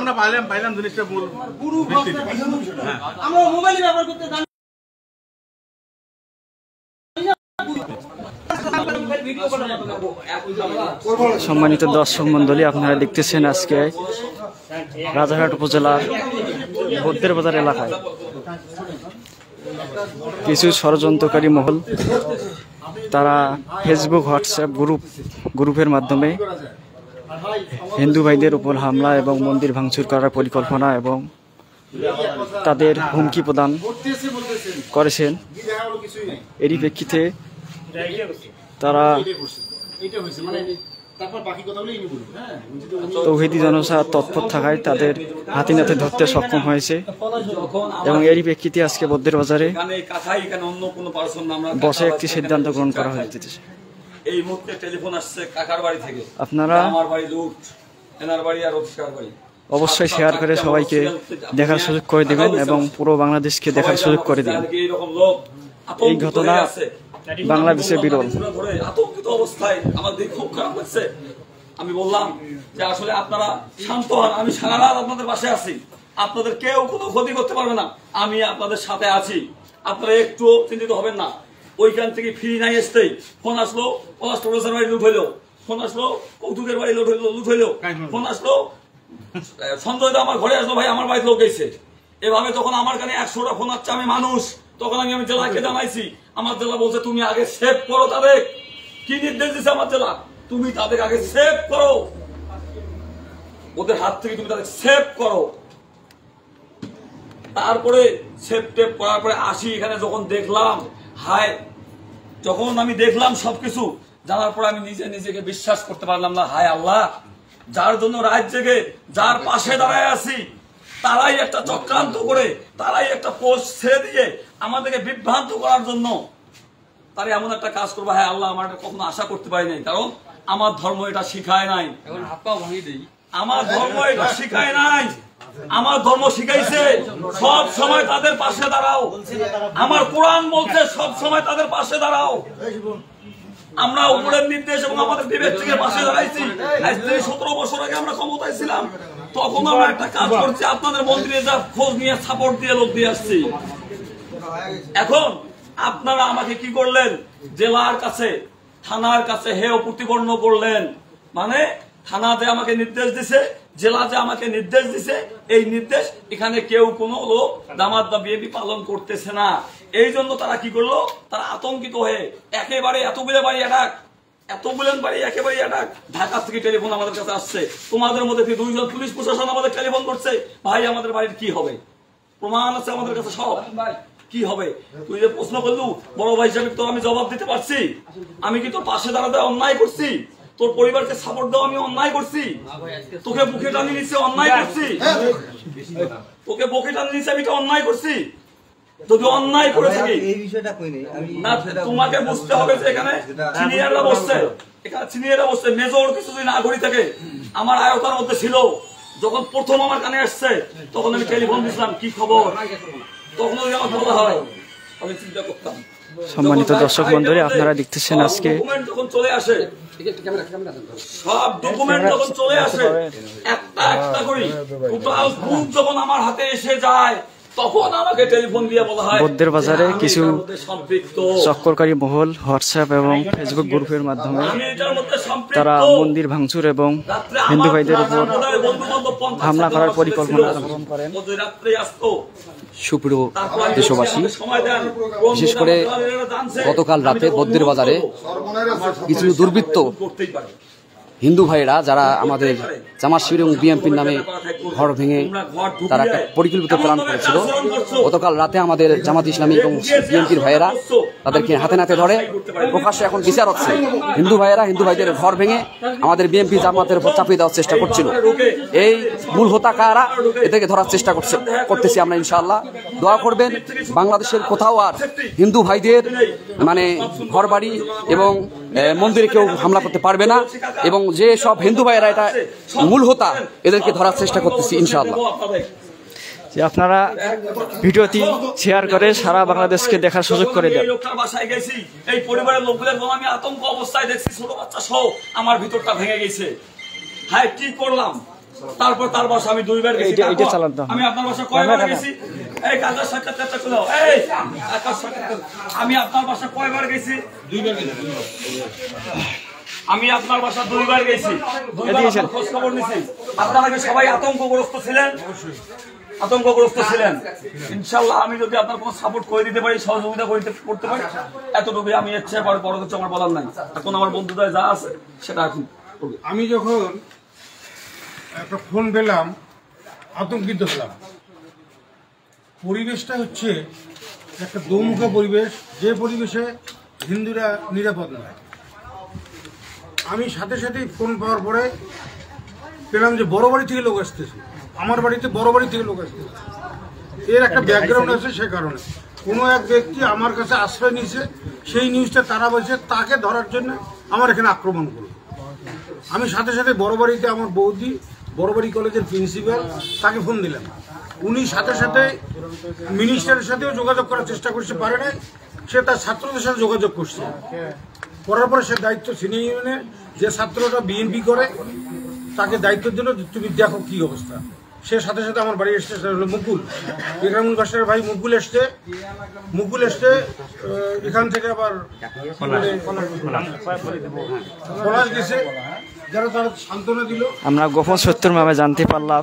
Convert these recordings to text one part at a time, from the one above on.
আমরা পাইলাম জিনিসটা মূল আমরা মোবাইল ব্যবহার করতে জানি। সম্মানিত দর্শক মন্ডলী, আপনারা দেখতেছেন আজকে রাজারহাট উপজেলার বদ্দের বাজার এলাকায় কিছু ষড়যন্ত্রকারী মহল তারা ফেসবুক হোয়াটসঅ্যাপ গ্রুপের মাধ্যমে হিন্দু ভাইদের উপর হামলা এবং মন্দির ভাঙচুর করার পরিকল্পনা এবং তাদের হুমকি প্রদান করেছেন। এরই প্রেক্ষিতে তারা তৌহিদি জনতা তৎপর থাকায় তাদের হাতে নাতে ধরতে সক্ষম হয়েছে এবং এরই প্রেক্ষিতে আজকে বদ্দের বাজারে বসে একটি সিদ্ধান্ত গ্রহণ করা হয়েছে। এই মুহূর্তে টেলিফোন আসছে কাকার বাড়ি থেকে, আপনারা আমার বাড়ি লুট, এনার বাড়ি আর অফিসার বাড়ি। অবশ্যই শেয়ার করে সবাইকে দেখার সুযোগ করে দিবেন এবং পুরো বাংলাদেশকে দেখার সুযোগ করে দিবেন। এই ঘটনা বাংলাদেশে বিরল। আতঙ্কিত অবস্থায় আমাদের খুব খারাপ লাগছে। আমি বললাম যে আসলে আপনারা শান্ত হন, আমি সারা রাত আপনাদের পাশে আছি, আপনাদের কেউ কোনো ক্ষতি করতে পারবে না, আমি আপনাদের সাথে আছি, আপনারা একটু চিন্তিত হবেন না। ওইখান থেকে ফ্রি নাই আসতেই ফোন আসলো, পলাশ প্রফেসর বাড়ি লুট হইলো, ফোন আসলো কৌতুকের বাড়ি লুট হইলো, ফোন আসলো সঞ্জয় দা আমার ঘরে আসলো, ভাই আমার বাড়িতে লোক গেছে। এভাবে তখন আমার কানে 100টা ফোন আসছে, আমি মানুষ, তখন আমি জেলাকে জানাইছি। আমার জেলা বলছে তুমি আগে সেভ করো তাদের, কি নির্দেশ দিচ্ছে আমার জেলা, তুমি তাদের আগে সেভ করো, ওদের হাত থেকে তুমি তাদের সেভ করো। তারপরে সেভ টেপ করার পরে আসি এখানে, যখন দেখলাম হায়, যখন আমি দেখলাম সবকিছু জানার পরে আমি নিজেকে বিশ্বাস করতে পারলাম না। হায় আল্লাহ, যার জন্য রাত জেগে যার পাশে দাঁড়ায় আছি, তারাই একটা চক্রান্ত করে, তারাই একটা পোস্ট ছেড়ে দিয়ে আমাদেরকে বিভ্রান্ত করার জন্য তারা এমন একটা কাজ করবে। হ্যাঁ আল্লাহ, আমার কখনো আশা করতে পারি নাই, কারণ আমার ধর্ম এটা শিখায় নাই, আমার ধর্ম এটা শিখায় নাই। আমার ধর্ম শিখাইছে সব সময় তাদের পাশে দাঁড়াও, আমার কোরআন বলছে সব সময় তাদের পাশে দাঁড়াও। আমরা উপরের নির্দেশ এবং আমাদের বিবেক থেকে পাশে দাঁড়াইছি। আজ থেকে 17 বছর আগে আমরা ক্ষমতায় ছিলাম, তখন আমরা একটা কাজ করছি, আপনাদের মন্ত্রী যা খোঁজ নিয়ে সাপোর্ট দিয়ে লোক দিয়ে আসছি। এখন আপনারা আমাকে কি করলেন, জেলার কাছে থানার কাছে হেয় প্রতিপন্ন করলেন। মানে থানা যে আমাকে নির্দেশ দিছে, জেলা যে আমাকে নির্দেশ দিছে, এই নির্দেশ এখানে কেউ কোনো লোক জামাত বা বিএনপি পালন করতেছে না। এই জন্য তারা কি করলো, তারা আতঙ্কিত হয়ে একেবারে এতগুলো বাড়ি একেবারে অ্যাটাক। ঢাকা থেকে টেলিফোন আমাদের কাছে আসছে, তোমাদের মধ্যে 2জন পুলিশ প্রশাসন আমাদের টেলিফোন করছে, ভাই আমাদের বাড়ির কি হবে, প্রমাণ আছে আমাদের কাছে সব, কি হবে। তুই যে প্রশ্ন করলু বড় ভাই হিসাবে, তো আমি জবাব দিতে পারছি। আমি কি তোর পাশে দাঁড়াতে অন্যায় করছি? তোর পরিবারকে সাপোর্ট দাও আমি অন্যায় করছি? তোকে বুকে টানিয়ে নিচ্ছে অন্যায় করছি? তোকে বুকে টানিয়ে নিচ্ছে আমি অন্যায় করছি? যদি অন্যায় করে থাকি না, তোমাকে বুঝতে হবে যে এখানে সিনিয়ররা বসছে, মেজর কিছু যদি না ঘড়ি থাকে আমার আয়তার মধ্যে ছিল। যখন প্রথম আমার কানে আসছে তখন আমি টেলিফোন দিয়েছিলাম, কি খবর, তখন যদি আমার বলা হয় আমি চিন্তা করতাম। সম্মানিত দর্শক মন্ডলী, আপনারা দেখতেছেন আজকে যখন চলে আসে সব ডকুমেন্ট, যখন চলে আসে একটা একটা করে টোটাল প্রুফ যখন আমার হাতে এসে যায়, তখন আমাকে টেলিফোন দিয়ে বলা হয় বদ্দের বাজারে কিছু চক্করকারী মহল হোয়াটসঅ্যাপ এবং ফেসবুক গ্রুপের মাধ্যমে তারা মন্দির ভাঙচুর এবং হিন্দু ভাইদের উপর হামলা করার পরিকল্পনা গ্রহণ করেন। সুপ্রিয় দেশবাসী, বিশেষ করে গতকাল রাতে বদ্দের বাজারে কিছু দুর্বৃত্ত হিন্দু ভাইয়েরা, যারা আমাদের জামাত শিবির এবং বিএনপির নামে ঘর ভেঙে তারা একটা পরিকল্পিত প্ল্যান করেছিল, গতকাল রাতে আমাদের জামাত ইসলামী এবং বিএনপির ভাইয়েরা তাদেরকে হাতে নাতে ধরে প্রকাশ্যে এখন বিচার হচ্ছে। হিন্দু ভাইদের ঘর ভেঙে আমাদের বিএনপি জামাতের উপর চাপিয়ে দেওয়ার চেষ্টা করছিল। এই মূল হোতা কারা, এদেরকে ধরার চেষ্টা করতেছি আমরা ইনশাআল্লাহ। দোয়া করবেন, বাংলাদেশের কোথাও আর হিন্দু ভাইদের মানে ঘর বাড়ি এবং মন্দিরে কেউ হামলা করতে পারবে না, এবং যে সব হিন্দু ভাইয়েরা এটা মূল হোতা, এদেরকে ধরার চেষ্টা করতেছি ইনশাআল্লাহ। যে আপনারা ভিডিওটি শেয়ার করে সারা বাংলাদেশকে দেখার সুযোগ করে দেন। লোকটার বাসায় গেছি, এই পরিবারের লোকগুলোর আমি আতঙ্ক অবস্থায় দেখছি, ছোট বাচ্চা সহ আমার ভিতরটা ভেঙে গেছে। হ্যাঁ কি করলাম, তারপর তার বাসা আমি 2 বার গেছি। আমি আপনার বাসা কয়বার গেছি? এই কাজের সাক্ষাৎকারটা করো। এই আকাশ সাক্ষাৎকার, আমি আপনার বাসা কয়বার গেছি? 2 বার গেছি। আমি আপনার বাসা 2 বার গেছি, 2 বার খোঁজ খবর নিছি। আপনারা কি সবাই আতঙ্কগ্রস্ত ছিলেন? আতঙ্কগ্রস্ত ছিলেন। ইনশাআল্লাহ আমি যদি আপনার কোনো সাপোর্ট করে দিতে পারি, সহযোগিতা করতে পারি, এতটুকুই আমি ইচ্ছে পরে বড় কিছু আমার বলার নাই। এখন আমার বন্ধুদের যা আছে সেটা এখন আমি যখন একটা ফোন পেলাম আতঙ্কিত হলাম। পরিবেশটা হচ্ছে একটা দোমুখা পরিবেশ, যে পরিবেশে হিন্দুরা নিরাপদ নয়। আমি সাথে সাথেই ফোন পাওয়ার পরে পেলাম যে বড় বাড়ি থেকে লোক আসতেছে, আমার বাড়িতে বড় বাড়ি থেকে লোক আসতেছে। এর একটা ব্যাকগ্রাউন্ড আছে, সে কারণে কোনো এক ব্যক্তি আমার কাছে আশ্রয় নিয়েছে, সেই নিউজটা তারা বলছে তাকে ধরার জন্য আমার এখানে আক্রমণ করলো। আমি সাথে সাথে বড় বাড়িতে আমার বৌদি, বড়বাড়ি কলেজের প্রিন্সিপাল, তাকে ফোন দিলাম। উনি সাথে সাথে মিনিস্টারের সাথেও যোগাযোগ করার চেষ্টা করছে, পারে নাই। সে তার ছাত্রদের সাথে যোগাযোগ করছে, করার পরে সে দায়িত্ব সিনিয়র ইউনিয়নের যে ছাত্রটা বিএনপি করে তাকে দায়িত্ব দিল, তুমি দেখো কি অবস্থা। সে সাথে সাথে আমার বাড়ি এসছে, সেটা হলো মুকুল, ইকরামুল বাসার ভাই মুকুল এসছে এখান থেকে আবার পলাশ গেছে, যারা তারা সান্ত্বনা দিল। আমরা গোপন সত্যের নামে জানতে পারলাম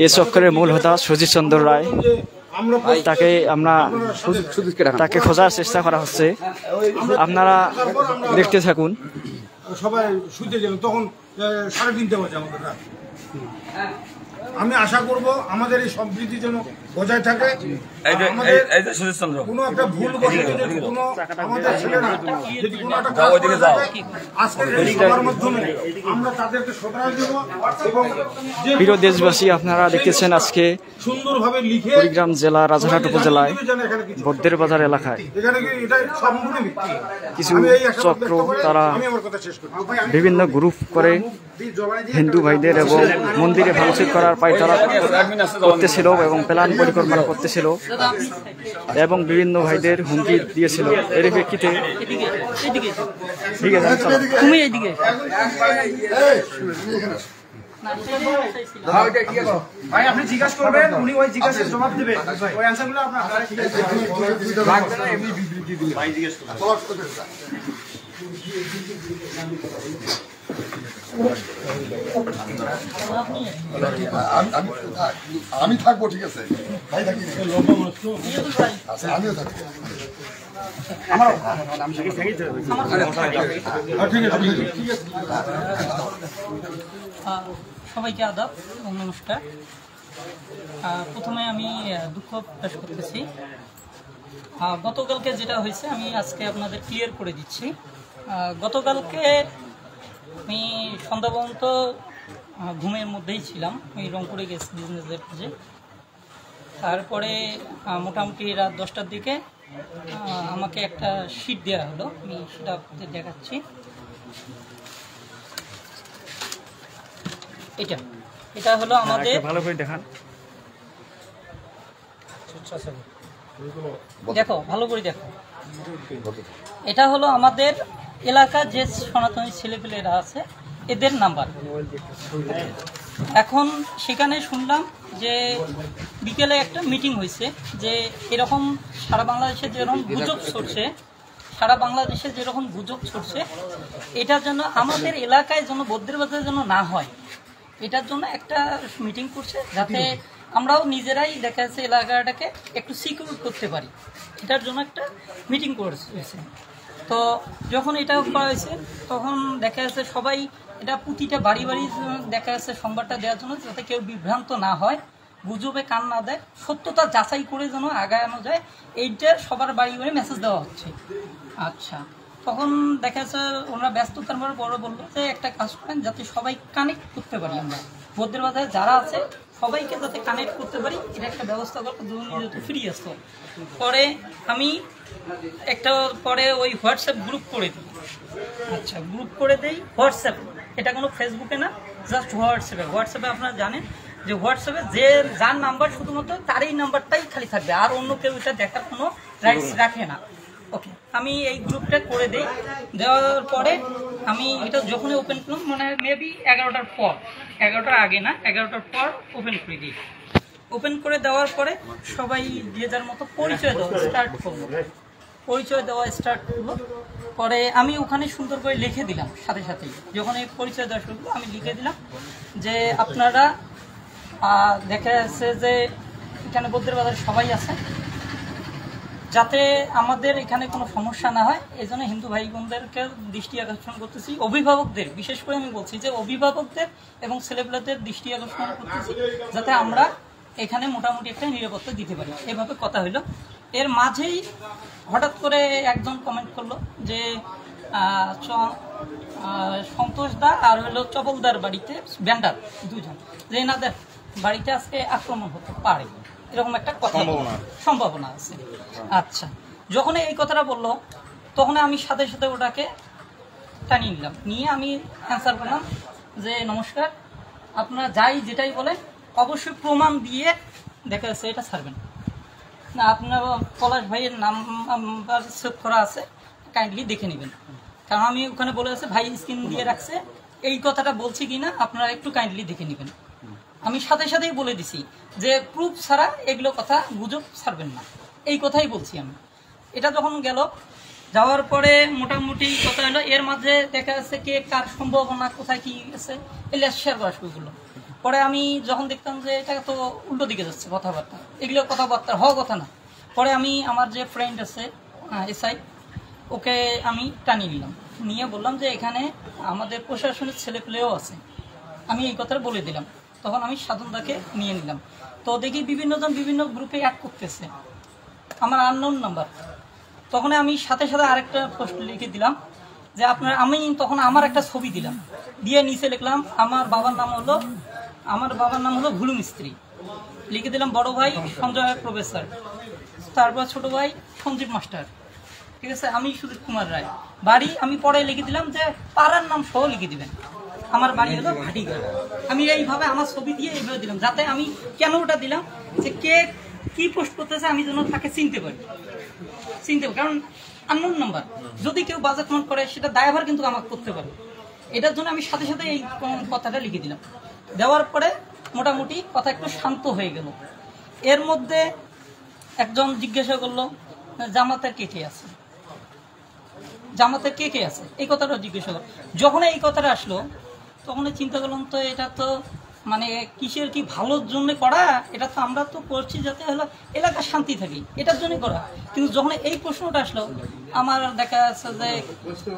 এই চক্রের মূল হোতা সুজিত চন্দ্র রায়। তাকে খোঁজার চেষ্টা করা হচ্ছে, আপনারা দেখতে থাকুন। সবাই শুতে গেল, তখন 3:30 বাজে আমাদের রাত। আমি আশা করব আমাদের এই সম্প্রীতি যেন বজায় থাকে। কোনো একটা ভুল আমাদের ছেলেরা যদি কোনো একটা কাজ করে থাকে, আজকের এই সভার মাধ্যমে আমরা তাদেরকে শোধরাই দেব। এবং প্রিয় দেশবাসী, আপনারা দেখতেছেন আজকে সুন্দরভাবে লিখে কুড়িগ্রাম জেলা রাজারহাট উপজেলায় বদ্রের বাজার এলাকায় কিছু চক্র তারা বিভিন্ন গ্রুপ করে হিন্দু ভাইদের এবং মন্দিরে ভাঙচুর করার পায়তারা করতেছিল এবং প্ল্যান পরিকল্পনা করতেছিল এবং বিভিন্ন ভাইদের হুমকি দিয়েছিল। এর প্রেক্ষিতে ঠিক আছে, ভাই আপনি জিজ্ঞাসা করবেন, উনি ওই জিজ্ঞাসার জবাব দেবেন, ওই অ্যানসারগুলো আপনার লাগবে না, এমনি বিবৃতি দিলে ভাই জিজ্ঞাসা করবেন। আমি থাকবো, ঠিক আছে ভাই, থাকি আমিও থাকবো। সবাইকে আদাব এবং নমস্কার। প্রথমে আমি দুঃখ প্রকাশ করতেছি। গতকালকে যেটা হয়েছে আমি আজকে আপনাদের ক্লিয়ার করে দিচ্ছি। গতকালকে আমি সন্ধ্যা পর্যন্ত ঘুমের মধ্যেই ছিলাম, আমি রংপুরে গেছি বিজনেসের কাজে। তারপরে মোটামুটি রাত 10টার দিকে আমাকে একটা শিট দেওয়া হলো, আমি সেটা আপনাদের দেখাচ্ছি। এটা হলো আমাদের, ভালো করে দেখান, দেখো ভালো করে দেখো, এটা হলো আমাদের এলাকার যে সনাতনী ছেলেপেলেরা আছে এদের নাম্বার। এখন সেখানে শুনলাম যে বিকেলে একটা মিটিং হয়েছে, যে এরকম সারা বাংলাদেশে যেরকম গুজব ছড়ছে, এটার জন্য আমাদের এলাকায় যেন বদ্রের বাজারে যেন না হয়, এটার জন্য একটা মিটিং করছে, যাতে আমরাও নিজেরাই দেখা যাচ্ছে এলাকাটাকে একটু সিকিউর করতে পারি, এটার জন্য একটা মিটিং করেছে। তো যখন এটা করা হয়েছে তখন দেখা যাচ্ছে সবাই এটা প্রতিটা বাড়ি বাড়ি দেখা যাচ্ছে সংবাদটা দেওয়ার জন্য, যাতে কেউ বিভ্রান্ত না হয়, গুজবে কান না দেয়, সত্যতা যাচাই করে যেন আগানো যায়, এইটা সবার বাড়ি বাড়ি মেসেজ দেওয়া হচ্ছে। আচ্ছা, তখন দেখা যাচ্ছে ওনারা ব্যস্ততার পরে বড় বললো যে একটা কাজ করেন, যাতে সবাই কানেক্ট করতে পারি, আমরা বদ্রের বাজারে যারা আছে সবাইকে যাতে কানেক্ট করতে পারি, এটা একটা ব্যবস্থা করতে যেহেতু ফ্রি আসতো। পরে আমি পরে ওই হোয়াটসঅ্যাপ গ্রুপ করে দিই। আচ্ছা, গ্রুপ করে দেই হোয়াটসঅ্যাপ, এটা কোনো ফেসবুকে না, জাস্ট হোয়াটসঅ্যাপে আপনারা জানেন যে হোয়াটসঅ্যাপে যার নাম্বার শুধুমাত্র তারই নাম্বারটাই খালি থাকবে, আর অন্য কেউ এটা দেখার কোনো রাইটস রাখে না। ওকে, আমি এই গ্রুপটা করে দিই। দেওয়ার পরে আমি এটা যখনই ওপেন করলাম, মানে মেবি 11টার পর, 11টার আগে না, 11টার পর ওপেন করে দিই। ওপেন করে দেওয়ার পরে সবাই যে যার মতো পরিচয় দেওয়া স্টার্ট করলো। পরিচয় দেওয়া স্টার্ট করলো পরে আমি ওখানে সুন্দর করে লিখে দিলাম, সাথে সাথেই যখন এই পরিচয় দেওয়া শুরু করলো আমি লিখে দিলাম যে আপনারা দেখা যাচ্ছে যে এখানে বৌদ্ধের বাজারে সবাই আছে, যাতে আমাদের এখানে কোনো সমস্যা না হয় এই জন্য হিন্দু ভাই বোনদেরকে দৃষ্টি আকর্ষণ করতেছি, অভিভাবকদের বিশেষ করে আমি বলছি যে অভিভাবকদের এবং ছেলেপেলেদের দৃষ্টি আকর্ষণ করতেছি, যাতে আমরা এখানে মোটামুটি একটা নিরাপত্তা দিতে পারি। এভাবে কথা হইলো। এর মাঝেই হঠাৎ করে একজন কমেন্ট করলো যে সন্তোষ দা আর হলো চপলদার বাড়িতে ব্যান্ডার দুজন, যে এনাদের বাড়িতে আজকে আক্রমণ হতে পারে, এরকম একটা কথা সম্ভাবনা আছে। আচ্ছা, যখন এই কথাটা বললো তখন আমি সাথে সাথে ওটাকে টানিয়ে নিলাম, নিয়ে আমি অ্যান্সার করলাম যে নমস্কার, আপনারা যাই যেটাই বলেন অবশ্যই প্রমাণ দিয়ে দেখা যাচ্ছে এটা ছাড়বেন না। আপনার পলাশ ভাইয়ের নাম্বার সেভ করা আছে, কাইন্ডলি দেখে নেবেন, কারণ আমি ওখানে বলে আছে ভাই স্ক্রিন দিয়ে রাখছে, এই কথাটা বলছি কিনা আপনারা একটু কাইন্ডলি দেখে নেবেন। আমি সাথে সাথেই বলে দিছি যে প্রুফ ছাড়া এগুলো কথা গুজব ছাড়বেন না, এই কথাই বলছি আমি। এটা যখন গেল, যাওয়ার পরে মোটামুটি কথা হলো, এর মাঝে দেখা যাচ্ছে কে কার সম্ভাবনা কোথায় কি আছে এগুলো শেয়ার করা শুরু করলো। পরে আমি যখন দেখতাম যে এটা তো উল্টো দিকে যাচ্ছে কথাবার্তা, এগুলো কথাবার্তা হওয়া কথা না, পরে আমি আমার যে ফ্রেন্ড আছে এসআই, ওকে আমি টানিয়ে নিলাম, নিয়ে বললাম যে এখানে আমাদের প্রশাসনের ছেলেপেলেও আছে, আমি এই কথাটা বলে দিলাম। তখন আমি সাধনদাকে নিয়ে নিলাম, তো দেখি বিভিন্নজন বিভিন্ন গ্রুপে অ্যাড করতেছে আমার আননোন নাম্বার। তখন আমি সাথে সাথে আরেকটা পোস্ট লিখে দিলাম যে আপনারা, আমি তখন আমার একটা ছবি দিলাম, দিয়ে নিচে লিখলাম আমার বাবার নাম হলো ভুলু মিস্ত্রি, লিখে দিলাম বড় ভাই সঞ্জয় প্রফেসর, তারপর ছোট ভাই সঞ্জীব মাস্টার, ঠিক আছে, আমি সুদীপ কুমার রায়, বাড়ি আমি পরে লিখে দিলাম যে পাড়ার নাম সহ লিখে দিবেন, আমার বাড়ি হলো ভাটিঘাট। আমি এইভাবে আমার ছবি দিয়ে এইভাবে দিলাম, যাতে আমি কেন ওটা দিলাম যে কে কি পোস্ট করতেছে আমি যেন তাকে চিনতে পারি, কারণ আননোন নাম্বার, যদি কেউ বাজে কমেন্ট করে সেটা দায়ভার কিন্তু আমাকে করতে পারে। এটার জন্য আমি সাথে সাথে এই কথাটা লিখে দিলাম। দেওয়ার পরে মোটামুটি কথা একটু শান্ত হয়ে গেল। এর মধ্যে একজন জিজ্ঞাসা করলো জামাতের কে কে আছে, জামাতের কে কে আছে, এই কথাটা জিজ্ঞাসা করলো। যখন এই কথাটা আসলো তখন চিন্তা করলাম তো এটা তো মানে কিসের কি ভালোর জন্য করা, এটা তো আমরা তো করছি যাতে হলো এলাকার শান্তি থাকে, এটার জন্য করা। কিন্তু যখন এই প্রশ্নটা আসলো আমার দেখা যাচ্ছে যে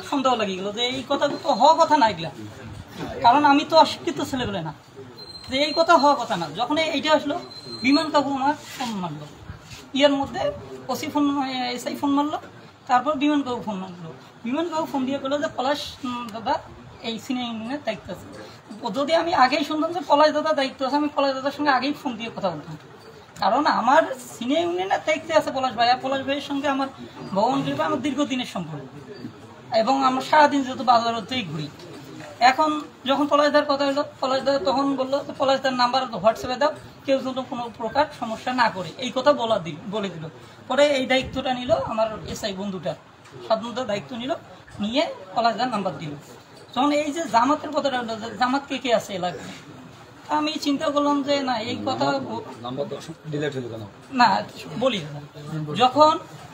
সন্দেহ লাগিয়ে গেলো যে এই কথা তো হওয়া কথা না এগুলা, কারণ আমি তো অশিক্ষিত ছেলেবেলে না, যে এই কথা হওয়া কথা না। যখন এইটা আসলো বিমান কাকু আমার ফোন মারলো, ইয়ের মধ্যে ওসি ফোন এসআই ফোন মারলো, তারপর বিমান কাকু ফোন মারলো। বিমান কাকু ফোন দিয়ে বললো যে পলাশ দাদা এই সিনিয়র ইউনিয়নের দায়িত্ব আছে। যদি আমি আগেই শুনতাম যে পলাশ দাদা দায়িত্ব আছে, আমি পলাশ দাদার সঙ্গে আগেই ফোন দিয়ে কথা বলতাম, কারণ আমার সিনিয়র ইউনিয়নের দায়িত্বে আছে পলাশ ভাই, আর পলাশ ভাইয়ের সঙ্গে আমার ভগবান কৃপা আমার দীর্ঘদিনের সম্পর্ক, এবং আমরা সারাদিন যেহেতু বাজারতেই ঘুরি। এখন যখন পলাশদার কথা হলো, পলাশদার তখন বললো যে পলাশদার নাম্বার হোয়াটসঅ্যাপে দাও, কেউ যেন কোনো প্রকার সমস্যা না করে, এই কথা বলে দিল। পরে এই দায়িত্বটা নিল আমার এসআই বন্ধুটা, সাধারণত দায়িত্ব নিল, নিয়ে পলাশদার নাম্বার দিল। যখন এই যে জামাতের কথাটা হলো, জামাত কে কে আছে এলাকায়, আমি চিন্তা করলাম যে না এই কথা না বলি। যখন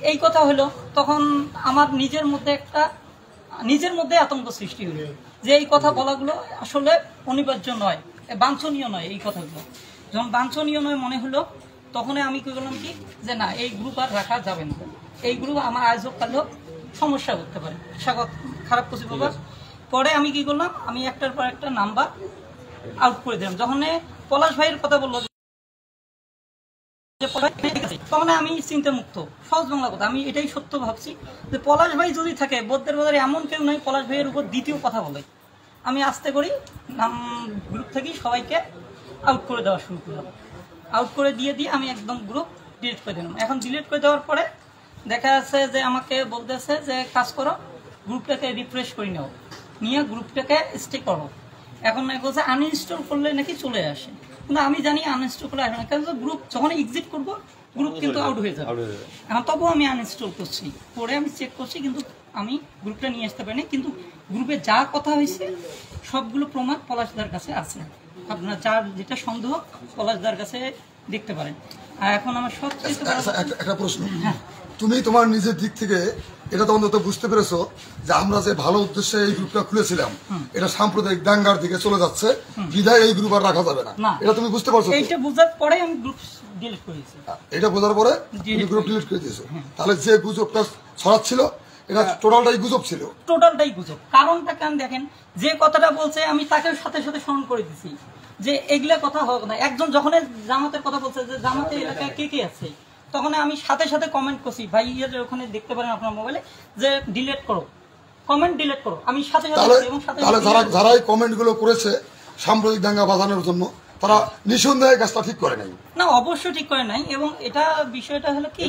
এই কথা হলো তখন আমার নিজের মধ্যে আতঙ্ক সৃষ্টি হলো যে এই কথা বলাগুলো আসলে অনিবার্য নয়, বাঞ্ছনীয় নয়। এই কথাগুলো যখন বাঞ্ছনীয় নয় মনে হলো, তখন আমি কি করলাম কি যে না এই গ্রুপ আর রাখা যাবে না, এই গ্রুপ আমার আয়োজক কালেও সমস্যা করতে পারে, খারাপ কিছু ব্যাপার। পরে আমি কি করলাম, আমি একটার পর একটা নাম্বার আউট করে দিলাম। যখন পলাশ ভাইয়ের কথা বললো তখন আমি চিন্তা মুক্ত, সহজ বাংলা কথা, আমি এটাই সত্য ভাবছি যে পলাশ ভাই যদি থাকে বৌদ্ধের বাজারে এমন কেউ নাই পলাশ ভাইয়ের উপর দ্বিতীয় কথা বলে। আমি আস্তে করি নাম গ্রুপ থেকে সবাইকে আউট করে দেওয়া শুরু করলাম, আউট করে দিয়ে আমি একদম গ্রুপ ডিলিট করে দিলাম। এখন ডিলিট করে দেওয়ার পরে দেখা যাচ্ছে যে আমাকে বলতেছে যে কাজ করো, গ্রুপটাকে রিফ্রেশ করে নাও, নিয়ে গ্রুপটাকে স্টে করো। এখন বলছে আনইনস্টল করলে নাকি চলে আসে। কিন্তু আমি জানি আনইনস্টল করে আসবে না, কারণ গ্রুপ যখন এক্সিট করবো গ্রুপ কিন্তু আউট হয়ে যাবে। এখন তবুও আমি আনইনস্টল করছি, পরে আমি চেক করছি, কিন্তু আমি গ্রুপটা নিয়ে আসতে পারিনি। কিন্তু গ্রুপে যা কথা হয়েছে সবগুলো প্রমাণ পলাশদার কাছে আছে। আপনার যার যেটা সন্দেহ পলাশদার কাছে দেখতে পারেন। আর এখন আমার সবচেয়ে একটা প্রশ্ন, তুমি তোমার নিজের দিক থেকে এটা তো অন্তত বুঝতে পেরেছো যে আমরা যে ভালো উদ্দেশ্যে এই গ্রুপটা খুলেছিলাম এটা সাম্প্রদায়িক দাঙ্গার দিকে চলে যাচ্ছে, বিধায় এই গ্রুপ আর রাখা যাবে না, এটা তুমি বুঝতে পারছো? এইটা বোঝার পরে আমি গ্রুপ ডিলিট করেছি। এটা বোঝার পরে তুমি গ্রুপ ডিলিট করে দিয়েছো। তাহলে যে গুজবটা ছড়াচ্ছিল এটা টোটালটাই গুজব ছিল, টোটালটাই গুজব। কারণটা কেন দেখেন, যে কথাটা বলছে আমি তাকে সাথে সাথে স্মরণ করে দিছি যে এগুলা কথা হোক না। একজন যখন জামাতের কথা বলছে যে জামাতের এলাকায় কে কে আছে, তখন আমি সাথে সাথে কমেন্ট করছি, ভাই ওখানে দেখতে পারেন আপনার মোবাইলে যে ডিলিট করো, কমেন্ট ডিলিট করো। আমি সাথে সাথে এবং সাথে যারা এই কমেন্ট গুলো করেছে সাম্প্রদায়িক দাঙ্গা বাঁধানোর জন্য, তারা নিঃসন্দেহে কাজটা ঠিক করে নাই। না, অবশ্যই ঠিক করে নাই। এবং এটা বিষয়টা হলো কি,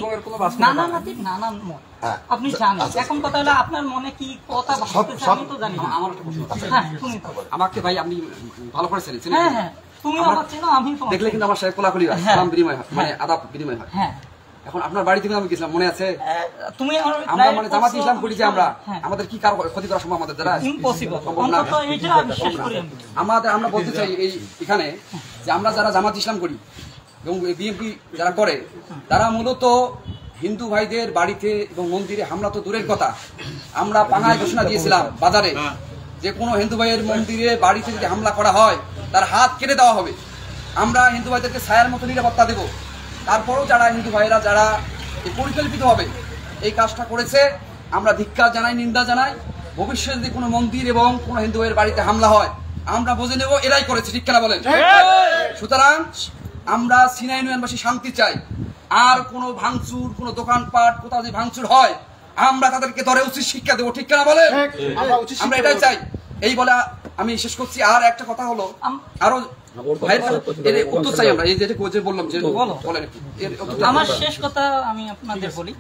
নানা নাতির নানা মত আপনি জানেন। এখন কথা হলো আপনার মনে কি কথা ভাবতেছে আমি তো জানি না। আমার একটা প্রশ্ন, হ্যাঁ তুমি আমাকে ভাই আপনি ভালো করে চেনেন? হ্যাঁ হ্যাঁ, তুমি আমার চেনো, আমি তোমাকে দেখলে কিন্তু আমার সাথে কোলাকুলি হয়, সালাম বিনিময় হয়, মানে আদাব বিনিময় হয়। হ্যাঁ, এখন আপনার বাড়ি থেকে আমি গেছিলাম, মনে আছে? তুমি আমরা মানে জামাত ইসলাম করি যে আমরা, আমাদের কি কারো ক্ষতি করা সম্ভব আমাদের দ্বারা? ইম্পসিবল। অন্তত এটা বিশ্বাস করি আমি। আমরা বলতে চাই এই এখানে যে আমরা যারা জামাত ইসলাম করি এবং বিএনপি যারা করে, তারা মূলত হিন্দু ভাইদের বাড়িতে এবং মন্দিরে হামলা তো দূরের কথা, আমরা পাঙায় ঘোষণা দিয়েছিলাম বাজারে যে কোনো হিন্দু ভাইয়ের মন্দিরে বাড়িতে যদি হামলা করা হয় তার হাত কেটে দেওয়া হবে। আমরা হিন্দু ভাইদেরকে ছায়ার মতো নিরাপত্তা দেব। তারপরেও যারা হিন্দু ভাইয়েরা যারা পরিকল্পিতভাবে এই কাজটা করেছে, আমরা ধিক্কার জানাই, নিন্দা জানাই। ভবিষ্যতে যদি কোনো মন্দির এবং কোনো হিন্দু ভাইয়ের বাড়িতে হামলা হয় আমরা বুঝে নেব এরাই করেছে, ঠিক কেনা বলেন? সুতরাং আমরা সিনাই ইউনিয়নবাসী শান্তি চাই। আর কোনো ভাঙচুর, কোনো দোকানপাট কোথাও যদি ভাঙচুর হয় আমরা তাদেরকে ধরে উচিত শিক্ষা দেবো, ঠিক কেনা বলেন? আমরা এটাই চাই। এই বলে আমি শেষ করছি। আর একটা কথা হলো, আরো উত্তর চাই আমরা, এই যে বললাম যে আমার শেষ কথা আমি আপনাদের বলি।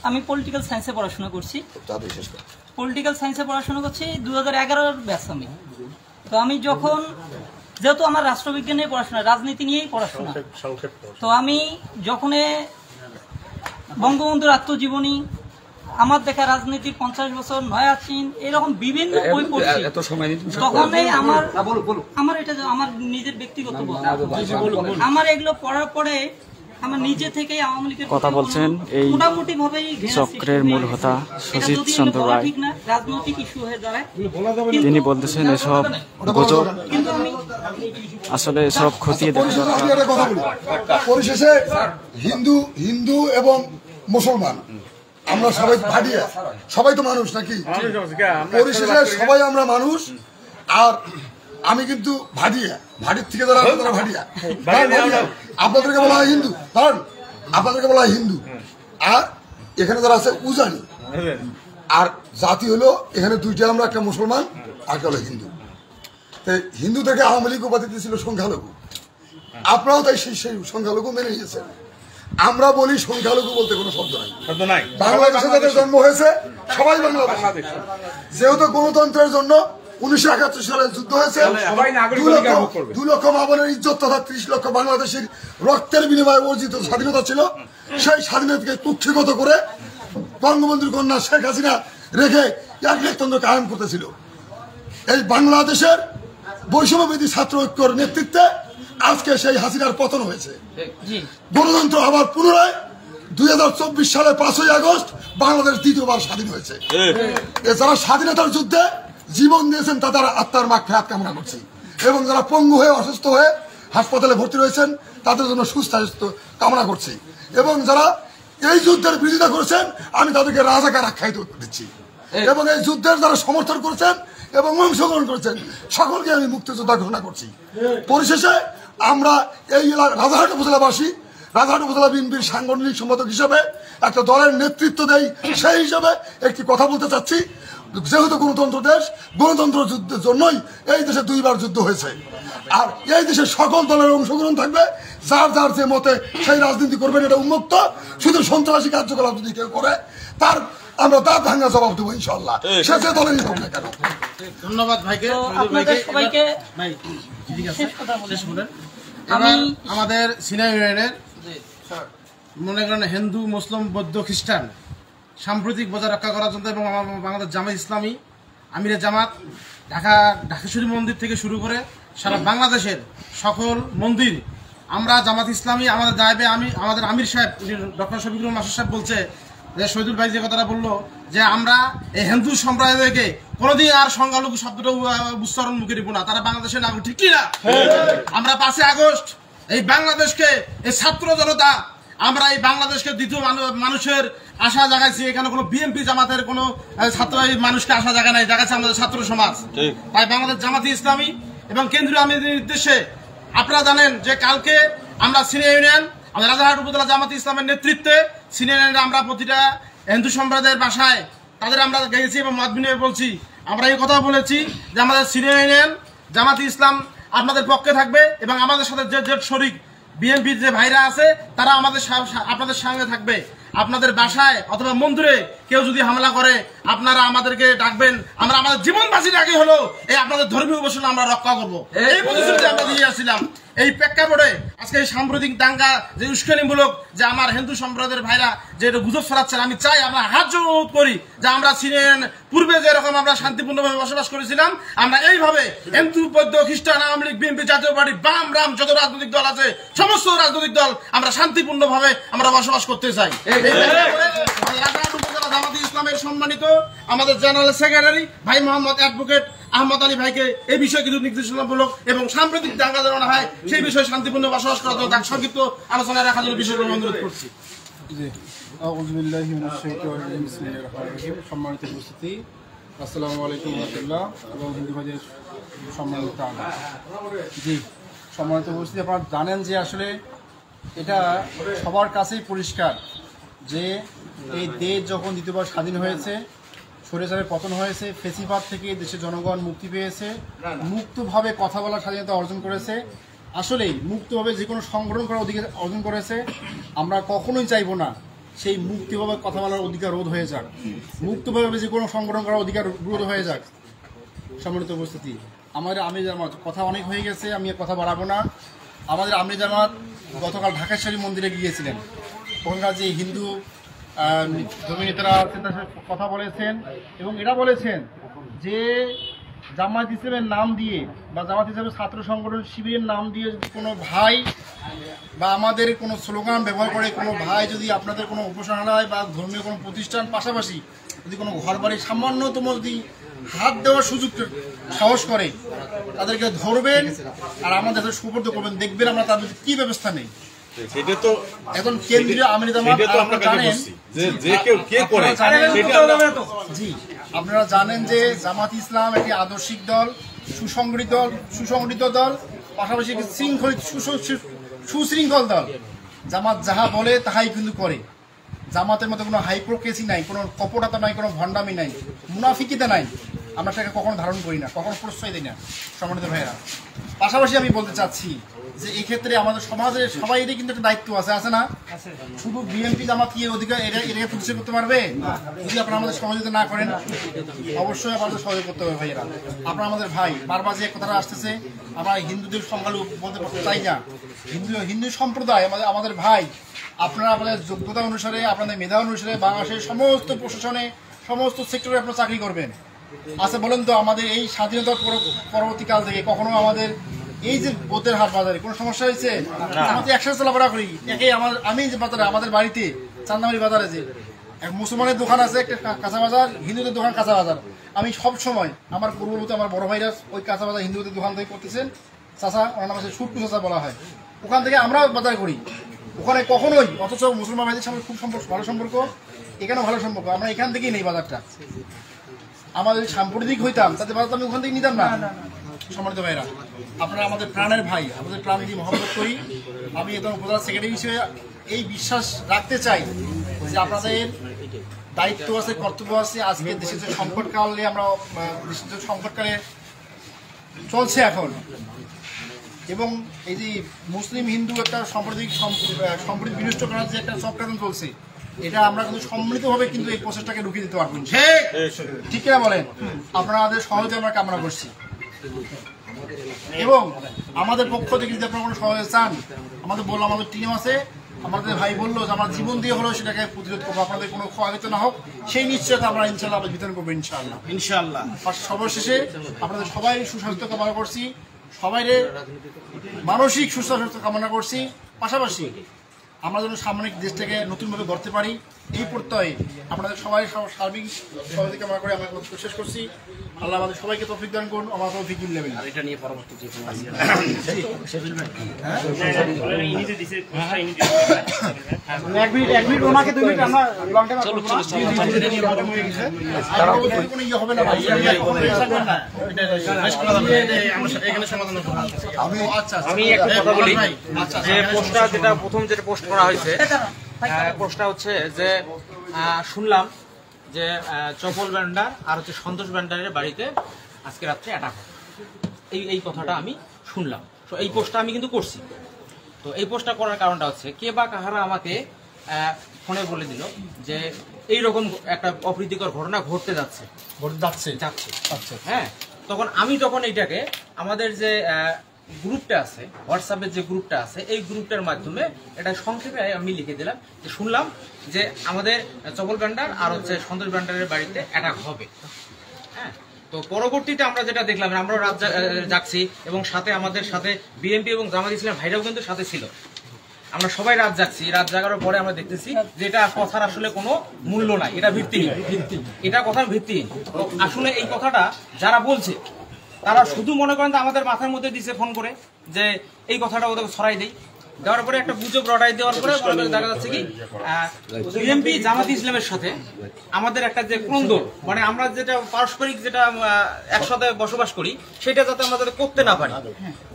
আমি পলিটিক্যাল সায়েন্সে পড়াশোনা করছি, পলিটিক্যাল সায়েন্সে পড়াশোনা করছি 2011-র ব্যাচ আমি। তো আমি যখন, যেহেতু আমার রাষ্ট্রবিজ্ঞান নিয়ে পড়াশোনা, রাজনীতি নিয়েই পড়াশোনা, তো আমি যখন বঙ্গবন্ধুর আত্মজীবনী, আমার দেখা রাজনীতির 50 বছর, নয়াসীন, এরকম বিভিন্ন বই পড়ছি, তখনই আমার এটা আমার নিজের ব্যক্তিগত আমার এগুলো পড়ার পরে আমার নিজে থেকে আওয়ামী লীগের কথা বলছেন এই মোটামুটি ভাবেই চক্রের মূল হোতা সুজিত চন্দ্র রায়। রাজনৈতিক ইস্যু হয়ে দাঁড়ায়। তিনি বলতেছেন এসব গুজব, আসলে এসব খতিয়ে দেখা দরকার। পরিশেষে হিন্দু এবং মুসলমান আমরা সবাই ভাটিয়া, সবাই তো মানুষ নাকি? পরিশেষে সবাই আমরা মানুষ। আর আমি কিন্তু ভাটিয়া, ভাটির থেকে যারা তারা ভাটিয়া, আপনাদেরকে বলা হয় হিন্দু, কারণ আপনাদেরকে বলা হয় হিন্দু। আর এখানে যারা আছে উজানি। আর জাতি হলো এখানে দুইটা, আমরা একটা মুসলমান আর একটা হলো হিন্দু। হিন্দু থেকে আওয়ামী লীগ উপাধি দিয়েছিল সংখ্যালঘু, আপনারাও তাই সেই সংখ্যালঘু মেনে নিয়েছেন। আমরা বলি সংখ্যালঘু বলতে কোনো শব্দ নাই। বাংলাদেশে যাদের জন্ম হয়েছে সবাই বাংলাদেশ। যেহেতু গণতন্ত্রের জন্য 1971 সালে যুদ্ধ হয়েছে, 2 লক্ষ মা বোনের ইজ্জত তথা 30 লক্ষ বাংলাদেশের রক্তের বিনিময়ে অর্জিত স্বাধীনতা ছিল। সেই স্বাধীনতাকে কুক্ষিগত করে বঙ্গবন্ধুর কন্যা শেখ হাসিনা রেখে একনায়কতন্ত্র কায়েম করতেছিল। এই বাংলাদেশের বৈষম্যবিধি ছাত্র ঐক্যর নেতৃত্বে আজকে সেই হাসিনার পতন হয়েছে। গণতন্ত্র আবার পুনরায় 2024 সালে 5ই আগস্ট বাংলাদেশ দ্বিতীয়বার স্বাধীন হয়েছে। যারা স্বাধীনতার যুদ্ধে জীবন দিয়েছেন তাদের আত্মার মাগফিরাত কামনা করছি, এবং যারা পঙ্গু হয়ে অসুস্থ হয়ে হাসপাতালে ভর্তি রয়েছেন তাদের জন্য সুস্বাস্থ্য কামনা করছি, এবং যারা এই যুদ্ধের বিরোধিতা করেছেন আমি তাদেরকে রাজাকার আখ্যায়িত দিচ্ছি, এবং এই যুদ্ধের যারা সমর্থন করেছেন এবং অংশগ্রহণ করেছেন সকলকে আমি মুক্তিযোদ্ধা ঘোষণা করছি। পরিশেষে আমরা এই রাজারহাট উপজেলাবাসী, রাজারহাট উপজেলা বিএনপির সাংগঠনিক সম্পাদক হিসেবে একটা দলের নেতৃত্ব দেই, সেই হিসেবে একটি কথা বলতে চাচ্ছি। যেহেতু গণতন্ত্র দেশ, গণতন্ত্র যুদ্ধের জন্যই এই দেশে 2বার যুদ্ধ হয়েছে। আর এই দেশে সকল দলের অংশগ্রহণ থাকবে, যার যার যে মতে সেই রাজনীতি করবেন, এটা উন্মুক্ত। শুধু সন্ত্রাসী কার্যকলাপ যদি কেউ করে তার আমরা তার ভাঙ্গা জবাব দেবো ইনশাল্লাহ, সে যে দলেরই হোক না কেন। ধন্যবাদ ভাইকে। তো আপনাদের সবাইকে ভাই ঠিক আছে, শেষ কথা শেষ বলেন। বলেন। এবার আমাদের সিনিয়র ইউনিয়নের মনে করেন হিন্দু, মুসলিম, বৌদ্ধ, খ্রিস্টান সাম্প্রতিক বজায় রক্ষা করার জন্য এবং বাংলাদেশ জামাত ইসলামী, আমিরে জামাত, ঢাকেশ্বরী মন্দির থেকে শুরু করে সারা বাংলাদেশের সকল মন্দির আমরা জামাত ইসলামী আমাদের দায়বে আমাদের আমির সাহেব ডক্টর শফিকুল মাসুদ সাহেব বলছে যে শহীদুল ভাই যে কথাটা বললো যে আমরা এই হিন্দু সম্প্রদায়কে কোনোদিন আর সংখ্যালঘু শব্দটা উচ্চারণ মুখে দিব না, তারা বাংলাদেশের নাগরিক, ঠিক কি না? আমরা 5 আগস্ট এই বাংলাদেশকে, এই ছাত্র জনতা, আমরা এই বাংলাদেশকে দ্বিতীয় মানুষের আশা জাগাইছি। এখানে কোনো বিএনপি জামাতের কোনো ছাত্র মানুষকে আশা জায়গা নাই, জাগাচ্ছে আমাদের ছাত্র সমাজ। তাই বাংলাদেশ জামাতি ইসলামী এবং কেন্দ্রীয় আমিরের নির্দেশে আপনারা জানেন যে কালকে আমরা সিনিয়র ইউনিয়ন, আমাদের রাজারহাট উপজেলা জামাতি ইসলামের নেতৃত্বে সিনিয়র ইউনিয়নে আমরা প্রতিটা হিন্দু সম্প্রদায়ের বাসায় তাদের আমরা গেছি এবং মত বিনিময় বলছি। আমরা এই কথা বলেছি যে আমাদের সিনিয়র ইউনিয়ন জামাতি ইসলাম আপনাদের পক্ষে থাকবে এবং আমাদের সাথে যে শরিক বিএনপির যে ভাইরা আছে তারা আপনাদের সঙ্গে থাকবে। আপনাদের বাসায় অথবা মন্দিরে কেউ যদি হামলা করে আপনারা আমাদেরকে ডাকবেন, আমরা আমাদের জীবন বাঁচির আগে হলো এই আপনাদের ধর্মীয় উপাসনা আমরা রক্ষা করবো, এই প্রতিশ্রুতি আমরা দিয়ে আসছিলাম। এই প্রেক্ষাপটে আজকে এই সাম্প্রতিক দাঙ্গা যে উস্কানিমূলক যে আমার হিন্দু সম্প্রদায়ের ভাইরা যে এটা গুজব ছড়াচ্ছেন, আমি চাই আমরা হাত জোড় অনুরোধ করি যে আমরা পূর্বে যেরকম আমরা শান্তিপূর্ণভাবে বসবাস করেছিলাম আমরা এইভাবে হিন্দু, বৌদ্ধ, খ্রিস্টান, আওয়ামী লীগ, বিএনপি, জাতীয় পার্টি, বাম, রাম যত রাজনৈতিক দল আছে সমস্ত রাজনৈতিক দল আমরা শান্তিপূর্ণভাবে আমরা বসবাস করতে চাই। জামাতি ইসলামের সম্মানিত আমাদের জেনারেল সেক্রেটারি ভাই মোহাম্মদ অ্যাডভোকেট আহমদ আলী ভাইকে এই বিষয়ে কিছু নির্দেশনামূলক এবং সাম্প্রতিক দাঙ্গা যেন না হয় সেই বিষয়ে শান্তিপূর্ণ বসবাস করার জন্য তার সংক্ষিপ্ত আলোচনায় রাখার জন্য বিষয়গুলো অনুরোধ করছি। সম্মানিত উপস্থিতি, আসসালামু আলাইকুম রহমতুল্লাহ এবং হিন্দু ভাইদের সম্মানিত প্রাণ। জি, সম্মানিত উপস্থিতি, আপনারা জানেন যে আসলে এটা সবার কাছেই পরিষ্কার যে এই দেশ যখন দ্বিতীয়বার স্বাধীন হয়েছে, স্বৈরাচারের পতন হয়েছে, ফেসিবাদ থেকে দেশের জনগণ মুক্তি পেয়েছে, মুক্তভাবে কথা বলার স্বাধীনতা অর্জন করেছে, আসলেই মুক্তভাবে যে কোনো সংগঠন করার অধিকার অর্জন করেছে। আমরা কখনোই চাইবো না সেই মুক্তভাবে কথা বলার অধিকার রোধ হয়ে যাক, মুক্তভাবে যে কোনো সংগঠন করার অধিকার রোধ হয়ে যাক। সম্মানিত উপস্থিতি, আমাদের আমির জামাত কথা অনেক হয়ে গেছে, আমি কথা বাড়াবো না। আমাদের আমির জামাত গতকাল ঢাকেশ্বরী মন্দিরে গিয়েছিলেন, ওখানকার যে হিন্দু ধর্মীয় নেতারা কথা বলেছেন এবং এটা বলেছেন যে জামাত ইসলামের নাম দিয়ে বা জামাত ইসলামের ছাত্র সংগঠন শিবিরের নাম দিয়ে কোনো ভাই বা আমাদের কোনো স্লোগান ব্যবহার করে কোনো ভাই যদি আপনাদের কোনো উপাসনালয় বা ধর্মীয় কোনো প্রতিষ্ঠান পাশাপাশি যদি কোনো ঘর বাড়ি সামান্যতম যদি হাত দেওয়ার সুযোগ সাহস করে তাদেরকে ধরবেন আর আমাদের সুপর্দ করবেন, দেখবেন আমরা তাদের কি ব্যবস্থা নেই। এখন কেন্দ্রীয় আমির জামাত জানেন জি, আপনারা জানেন যে জামাত ইসলাম একটি আদর্শিক দল, সুসংগঠিত দল, পাশাপাশি একটি সুশৃঙ্খল দল। জামাত যাহা বলে তাহাই কিন্তু করে। জামাতের মধ্যে কোনো হাইপ্রোক্রেসি নাই, কোনো কপটতা নাই, কোনো ভণ্ডামি নাই, মুনাফিকিতা নাই। আমরা সেটাকে কখনো ধারণ করি না, কখনো প্রশ্রয় দিই না। সম্মানিত ভাইয়েরা, পাশাপাশি আমি বলতে চাচ্ছি যে এই ক্ষেত্রে আমাদের সমাজের সবাইরই কিন্তু একটা দায়িত্ব আছে না? শুধু বিএনপি জামাত কি অধিকার এটাকে প্রতিষ্ঠা করতে পারবে? যদি আপনারা আমাদের সহযোগিতা না করেন, অবশ্যই আমাদের সহযোগিতা করতে হবে ভাইয়েরা। আপনারা আমাদের ভাই, বারবার যে কথাটা আসতেছে, আমরা হিন্দুদের সংখ্যালঘু বলতে চাই না, হিন্দু সম্প্রদায় আমাদের ভাই। আপনারা আপনাদের যোগ্যতা অনুসারে, আপনাদের মেধা অনুসারে বাংলাদেশের সমস্ত প্রশাসনে, সমস্ত সেক্টরে আপনারা চাকরি করবেন। আচ্ছা বলেন তো, আমাদের এই স্বাধীনতার পরবর্তীকাল থেকে কখনো আমাদের এই যে বোধের হাট বাজারে কোনো সমস্যা হয়েছে? আমাদের একসাথে চলাফেরা করি, একে আমি যে বাজারে, আমাদের বাড়িতে চান্দামারি বাজারে যে মুসলমানের দোকান আছে একটা কাঁচা বাজার, হিন্দুদের দোকান কাঁচা বাজার। আমি সব সময় আমার পূর্ববর্তী আমার বড় ভাইরা ওই কাঁচা বাজার হিন্দুদের দোকান থেকে করতেছেন, চাচা, ওনার নাম আছে সুট্টু চাচা বলা হয়, ওখান থেকে আমরা বাজার করি। ওখানে কখনোই, অথচ মুসলমান ভাইদের সঙ্গে খুব ভালো সম্পর্ক, এখানেও ভালো সম্পর্ক, আমরা এখান থেকেই নেই বাজারটা। আমাদের সাম্প্রতিক হইতাম তাতে বাজার আমি ওখান থেকে নিতাম না। সম্মানিত ভাইরা, আপনারা আমাদের প্রাণের ভাই, আমাদের প্রাণ দিয়ে মহব্বত করি। আমি একদম উপজেলা সেক্রেটারি হিসেবে এই বিশ্বাস রাখতে চাই যে আপনাদের দায়িত্ব আছে, কর্তব্য আছে। আজকে দেশের যে সংকটকালে আমরা দেশের যে সংকটকালে চলছে এখন, এবং এই যে মুসলিম হিন্দু একটা সম্প্রতি বিনষ্ট করার যে একটা চক্রান্ত চলছে, এটা আমরা কিন্তু সম্মিলিতভাবে কিন্তু এই প্রসেসটাকে রুখিয়ে দিতে পারবো। ঠিক কিনা বলেন? আপনারা আমাদের সহযোগিতা আমরা কামনা করছি এবং আমাদের পক্ষ থেকে যদি আপনারা কোনো সহযোগিতা চান, আমাদের বললো আমাদের টিম আছে, আমাদের ভাই বললো যে আমরা জীবন দিয়ে হলেও সেটাকে প্রতিরোধ করবো, আপনাদের কোনো ক্ষয়ক্ষতি না হোক সেই নিশ্চয়তা আমরা ইনশাল্লাহ বিতরণ করবো ইনশাল্লাহ। সর্বশেষে আপনাদের সবাই সুস্বাস্থ্য কামনা করছি, সবাইরে মানসিক সুস্বাস্থ্য কামনা করছি। পাশাপাশি আমরা যেন সামনে দেশটাকে নতুনভাবে গড়তে পারি এই প্রত্যয়ে আপনাদের সবাই সার্বিক সহযোগিতা কামনা করে আমার কথা শেষ করছি। আল্লাহ আমাদের সবাইকে তৌফিক দান করুন। আমার তৌফিক লেভেল এটা নিয়ে পরবর্তী যে এক মিনিট ওনাকে 2 মিনিট আমরা লং টাইম কোনো ইয়ে হবে না ভাই, এখানে সমাধান হবে। আমি একটা কথা বলি যে পোস্টটা যেটা প্রথম যেটা পোস্ট করা হয়েছে, পোস্টটা হচ্ছে যে শুনলাম যে চপল ব্যান্ডার আর হচ্ছে সন্তোষ ব্যান্ডারের বাড়িতে আজকে রাত্রে অ্যাটাক হয়, এই কথাটা আমি শুনলাম। তো এই পোস্টটা আমি কিন্তু করছি। তো এই পোস্টটা করার কারণটা হচ্ছে কে বা কাহারা আমাকে ফোনে বলে দিল যে এইরকম একটা অপ্রীতিকর ঘটনা ঘটতে যাচ্ছে। হ্যাঁ, তখন আমি এইটাকে আমাদের যে গ্রুপটা আছে, হোয়াটসঅ্যাপের যে গ্রুপটা আছে, এই গ্রুপটার মাধ্যমে এটা সংক্ষেপে আমি লিখে দিলাম যে শুনলাম যে আমাদের চপল ব্যান্ডার আর হচ্ছে সন্তোষ ব্যান্ডারের বাড়িতে অ্যাটাক হবে। হ্যাঁ, তো পরবর্তীতে আমরা যেটা দেখলাম, আমরাও রাত জাগছি এবং সাথে আমাদের সাথে বিএনপি এবং জামাত ইসলাম ভাইরাও কিন্তু সাথে ছিল। আমরা সবাই রাত জাগছি, রাত জাগার পরে আমরা দেখতেছি যে এটা কথার আসলে কোনো মূল্য নাই, এটা ভিত্তিহীন, এটা কথার ভিত্তিহীন। আসলে এই কথাটা যারা বলছে তারা শুধু মনে করেন যে আমাদের মাথার মধ্যে দিছে ফোন করে যে এই কথাটা ওদের ছড়াই দেই, দেওয়ার পরে একটা গুজব রটাই দেওয়ার পরে দেখা যাচ্ছে কি বিএনপি জামাত ইসলামের সাথে আমাদের একটা যে ক্রন্দন, মানে আমরা যেটা পারস্পরিক যেটা একসাথে বসবাস করি সেটা যাতে আমরা যাতে করতে না পারি।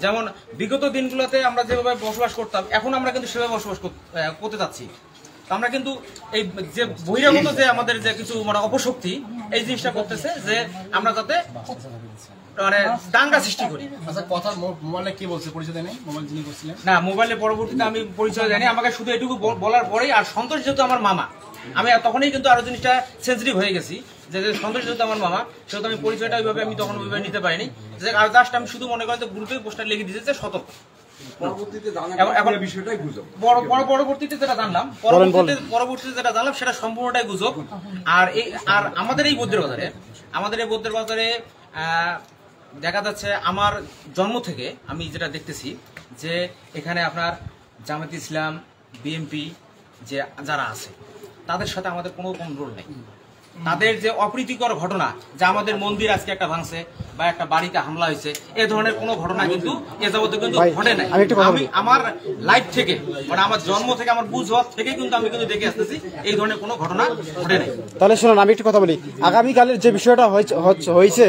যেমন বিগত দিনগুলোতে আমরা যেভাবে বসবাস করতাম, এখন আমরা কিন্তু সেভাবে বসবাস করতে যাচ্ছি। আমরা কিন্তু এই যে বহিরাগত যে আমাদের যে কিছু মানে অপশক্তি এই জিনিসটা করতেছে যে আমরা যাতে মানে দাঙ্গা সৃষ্টি করি। আচ্ছা, কথা মোবাইলে কি বলছে পরিচয় দেয় নাই? মোবাইল যিনি করছিলেন না, মোবাইলে পরবর্তীতে আমি পরিচয় জানি, আমাকে শুধু এটুকু বলার পরেই, আর সন্তোষ যেহেতু আমার মামা, আমি তখনই কিন্তু আরো জিনিসটা সেন্সিটিভ হয়ে গেছি যে সন্তোষ যেহেতু আমার মামা, সেহেতু আমি পরিচয়টা ওইভাবে আমি তখন ওইভাবে নিতে পারিনি। আর জাস্ট আমি শুধু মনে করেন গ্রুপে পোস্টার লিখে দিয়েছে যে সতর্ক। পরবর্তীতে যেটা জানলাম সেটা সম্পূর্ণটাই গুজব। আর আমাদের এই বৌদ্ধের বাজারে দেখা যাচ্ছে আমার জন্ম থেকে আমি যেটা দেখতেছি যে এখানে আপনার জামাত ইসলাম, বিএনপি যে যারা আছে তাদের সাথে আমাদের কোনো কন্ট্রোল নেই। তাদের যে অপ্রীতিকর ঘটনা, যে আমাদের মন্দির আজকে একটা ভাঙছে বা একটা বাড়িতে হামলা হয়েছে, এ ধরনের কোনো ঘটনা কিন্তু এ যাবতে কিন্তু ঘটে নাই। আমি আমার লাইফ থেকে মানে আমার জন্ম থেকে আমার বুঝ হওয়ার থেকে কিন্তু আমি কিন্তু দেখে আসতেছি এই ধরনের কোনো ঘটনা ঘটে নাই। তাহলে শুনুন, আমি একটু কথা বলি। আগামীকালের যে বিষয়টা হয়েছে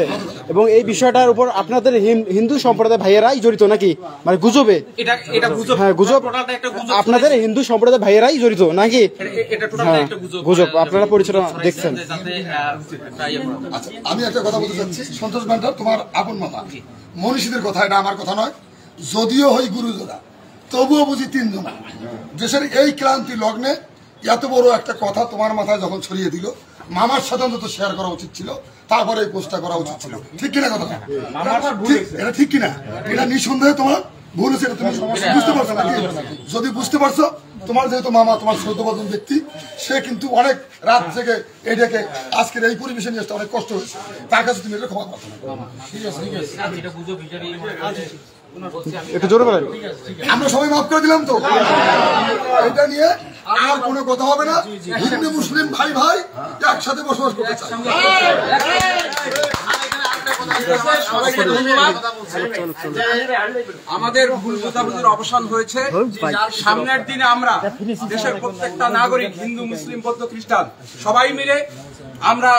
এবং এই বিষয়টার উপর আপনাদের হিন্দু সম্প্রদায় ভাইয়েরাই জড়িত নাকি? মানে গুজবে এটা গুজব। হ্যাঁ, গুজব। আপনাদের হিন্দু সম্প্রদায় ভাইয়েরাই জড়িত নাকি? এটা টোটালি একটা গুজব। আপনারা পরিচয় দেখছেন। আমি একটা কথা বলতে চাচ্ছি, সন্তোষ ব্যান্ডার তোমার আপন মামা, মনীষীদের কথা, এটা আমার কথা নয়। যদিও হই গুরুজোড়া, তবুও বুঝি তিনজনা। দেশের এই ক্লান্তি লগ্নে এত বড় একটা কথা তোমার মাথায় যখন ছড়িয়ে দিল, মামার সাথে অন্তত শেয়ার করা উচিত ছিল, তারপরে এই পোস্টটা করা উচিত ছিল। ঠিক কিনা কথা? এটা ঠিক কিনা? এটা নিঃসন্দেহে তোমার ভুল হয়েছে, এটা তুমি বুঝতে পারছো নাকি? যদি বুঝতে পারছো, তোমার যেহেতু মামা, তোমার শ্রদ্ধাভাজন ব্যক্তি, সে কিন্তু অনেক রাত থেকে এটাকে আজকের এই পরিবেশে নিয়ে আসতে অনেক কষ্ট হয়েছে, তার কাছে তুমি এটা ক্ষমা করছো না। একটু জোরে বলেন। আমরা সবাই মাফ করে দিলাম তো, এটা নিয়ে আর কোনো কথা হবে না। হিন্দু মুসলিম ভাই ভাই একসাথে বসবাস করতে চাই। আমাদের ভুল বোঝাবুঝির অবসান হয়েছে। সামনের দিনে আমরা দেশের প্রত্যেকটা নাগরিক, হিন্দু মুসলিম বৌদ্ধ খ্রিস্টান সবাই মিলে আমরা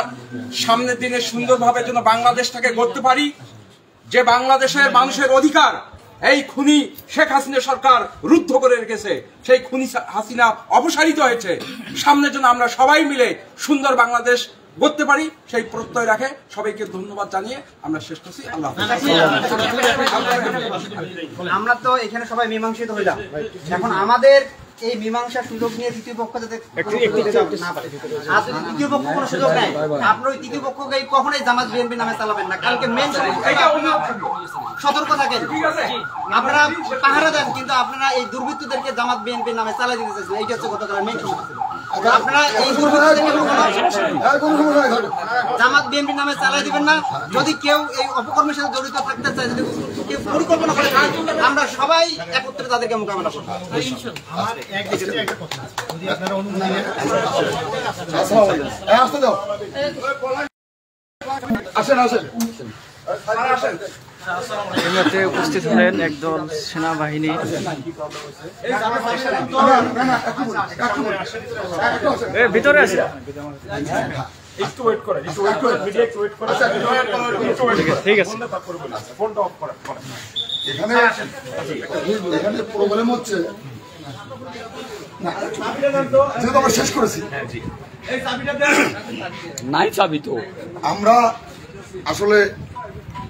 সামনের দিনে সুন্দরভাবে যেন বাংলাদেশটাকে গড়তে পারি। যে বাংলাদেশের মানুষের অধিকার এই খুনি শেখ হাসিনা সরকার রুদ্ধ করে রেখেছে, সেই খুনি হাসিনা অপসারিত হয়েছে। সামনের জন্য আমরা সবাই মিলে সুন্দর বাংলাদেশ গড়তে পারি, সেই প্রত্যয় রাখে সবাইকে ধন্যবাদ জানিয়ে আমরা শেষ করছি। আল্লাহ। আমরা তো এখানে সবাই মীমাংসিত হইলাম, এখন আমাদের এই মীমাংসার সুযোগ নিয়ে তৃতীয় পক্ষ যাতে না পারে। আর যদি তৃতীয় পক্ষ কোনো সুযোগ নেয়, আপনার ওই তৃতীয় পক্ষকে কখনোই জামাত বিএনপি নামে চালাবেন না। কালকে মেন সতর্ক থাকেন, আপনারা পাহারা দেন, কিন্তু আপনারা এই দুর্বৃত্তদেরকে জামাত বিএনপি নামে চালাই দিতে চাইছেন। এইটা হচ্ছে গতকালের মেন সমস্যা। আপনারা এই জামাত বিএনপি নামে চালাই দিবেন না। যদি কেউ এই অপকর্মের সাথে জড়িত থাকতে চায়, যদি কেউ পরিকল্পনা করে, আমরা সবাই একত্রে তাদেরকে মোকাবেলা করবো। এই মুহূর্তে উপস্থিত হলেন একদল সেনাবাহিনী। ভিতরে আছে, ঠিক আছে। এখানে প্রবলেম হচ্ছে যেহেতু আমরা শেষ করেছি নাই চাবি তো আমরা আসলে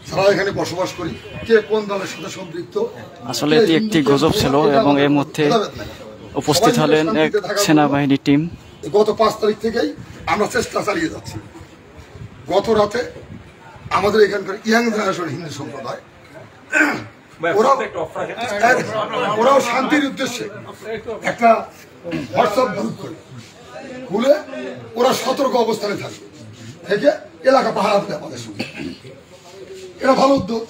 সারা এখানে বসবাস করি, কে কোন দলের সাথে সম্পৃক্ত আসলে এটি একটি গুজব ছিল এবং এর মধ্যে উপস্থিত হলেন এক সেনাবাহিনী টিম। গত 5 তারিখ থেকেই আমরা চেষ্টা চালিয়ে যাচ্ছি। গত রাতে আমাদের এখানকার ইয়াং জেনারেশন হিন্দু সম্প্রদায় ওরাও শান্তির উদ্দেশ্যে একটা হোয়াটসঅ্যাপ গ্রুপ করে খুলে ওরা সতর্ক অবস্থানে থাকবে থেকে এলাকা পাহারা দেবে আমাদের সঙ্গে। এটা ভালো উদ্যোগ,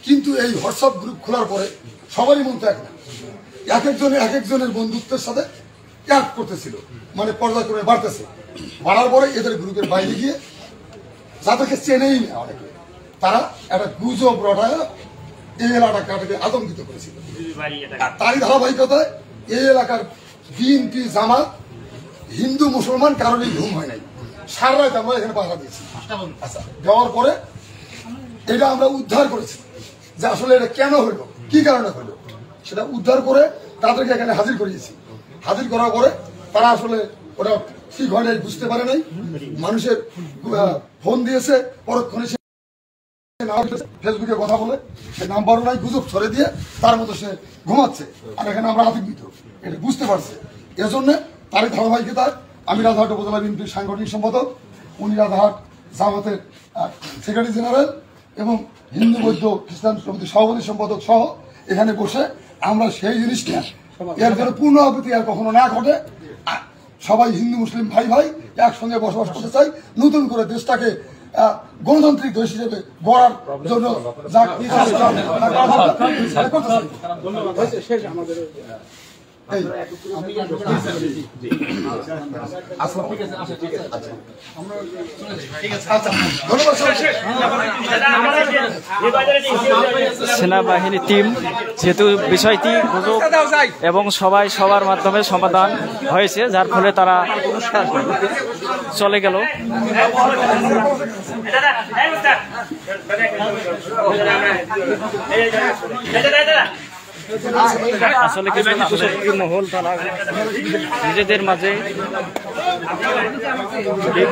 কিন্তু এই হোয়াটসঅ্যাপ গ্রুপ খোলার পরে সবারই মন তো এক না, এক একজনের বন্ধুত্বের সাথে অ্যাড করতেছিল, মানে পর্যায়ক্রমে বাড়তেছে। বাড়ার পরে এদের গ্রুপের বাইরে গিয়ে যাদেরকে চেনেই না অনেকে, তারা একটা গুজব রটায় এই এলাকাটাকে আতঙ্কিত করেছিল। তারই ধারাবাহিকতায় এই এলাকার বিএনপি, জামাত, হিন্দু, মুসলমান কারণেই ঘুম হয় নাই। সারা রাত আমরা এখানে পাহারা দিয়েছি। আচ্ছা, দেওয়ার পরে এটা আমরা উদ্ধার করেছি যে আসলে এটা কেন হইল, কি কারণে হইল, সেটা উদ্ধার করে তাদেরকে এখানে হাজির করিয়েছি। হাজির করার পরে তারা আসলে ওটা ঠিক হয় নাই, বুঝতে পারে নাই। মানুষের ফোন দিয়েছে, পরক্ষণে ফেসবুকে কথা বলে সে নাম্বারও নাই, গুজব ছড়ে দিয়ে তার মতো সে ঘুমাচ্ছে। আর এখানে আমরা আতঙ্কিত, এটা বুঝতে পারছে। এর জন্য তারই ধারাবাহিকতায় আমি রাজাহাট উপজেলা বিএনপির সাংগঠনিক সম্পাদক, উনি রাজাহাট জামাতের সেক্রেটারি জেনারেল এবং হিন্দু বৌদ্ধ খ্রিস্টান সমিতির সভাপতি সম্পাদক সহ এখানে বসে আমরা সেই জিনিসটা এর জন্য পুনরাবৃত্তি আর কখনো না ঘটে, সবাই হিন্দু মুসলিম ভাই ভাই একসঙ্গে বসবাস করতে চাই, নতুন করে দেশটাকে গণতান্ত্রিক দেশ হিসেবে গড়ার জন্য সেনাবাহিনী টিম যেহেতু বিষয়টি গুজব এবং সবাই সবার মাধ্যমে সমাধান হয়েছে, যার ফলে তারা চলে গেল। আসলে কিছু কুশলী মহল তারা নিজেদের মাঝে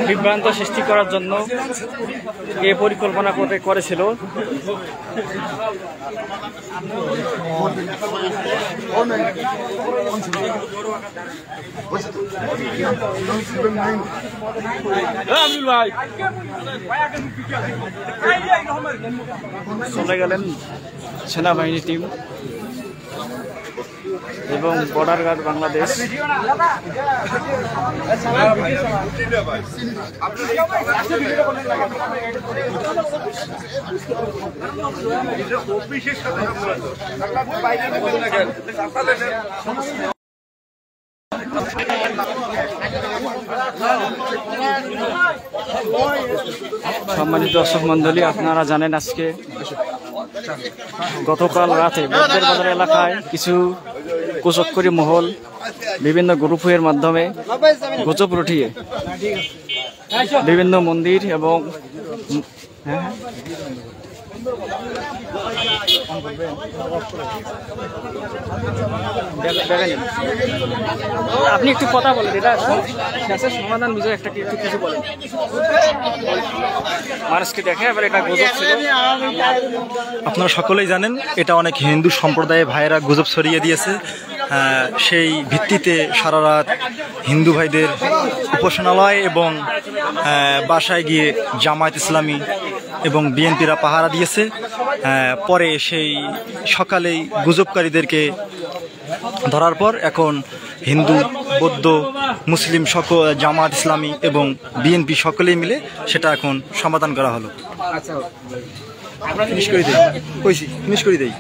বিভ্রান্ত সৃষ্টি করার জন্য এ পরিকল্পনা করেছিল। চলে গেলেন সেনাবাহিনী টিম এবং বর্ডার গার্ড বাংলাদেশ। সম্মানিত দর্শক মন্ডলী, আপনারা জানেন আজকে গতকাল রাতে বৌদ্ধের বাজার এলাকায় কিছু কুচক্করি মহল বিভিন্ন গ্রুপের মাধ্যমে গুজব রটিয়ে বিভিন্ন মন্দির এবং আপনি একটু কথা বলেন, এটা সমাধান বিষয় একটা একটু কিছু বলেন, মানুষকে দেখে এবার এটা গুজব ছিল। আপনারা সকলেই জানেন এটা অনেক হিন্দু সম্প্রদায়ের ভাইয়েরা গুজব ছড়িয়ে দিয়েছে সেই ভিত্তিতে সারা রাত হিন্দু ভাইদের উপাসনালয় এবং বাসায় গিয়ে জামায়াত ইসলামী এবং বিএনপিরা পাহারা দিয়েছে। পরে সেই সকালেই গুজবকারীদেরকে ধরার পর এখন হিন্দু, বৌদ্ধ, মুসলিম সকল, জামায়াত ইসলামী এবং বিএনপি সকলেই মিলে সেটা এখন সমাধান করা হলো। ফিনিশ করে দেই, কইছি ফিনিশ করে দেই।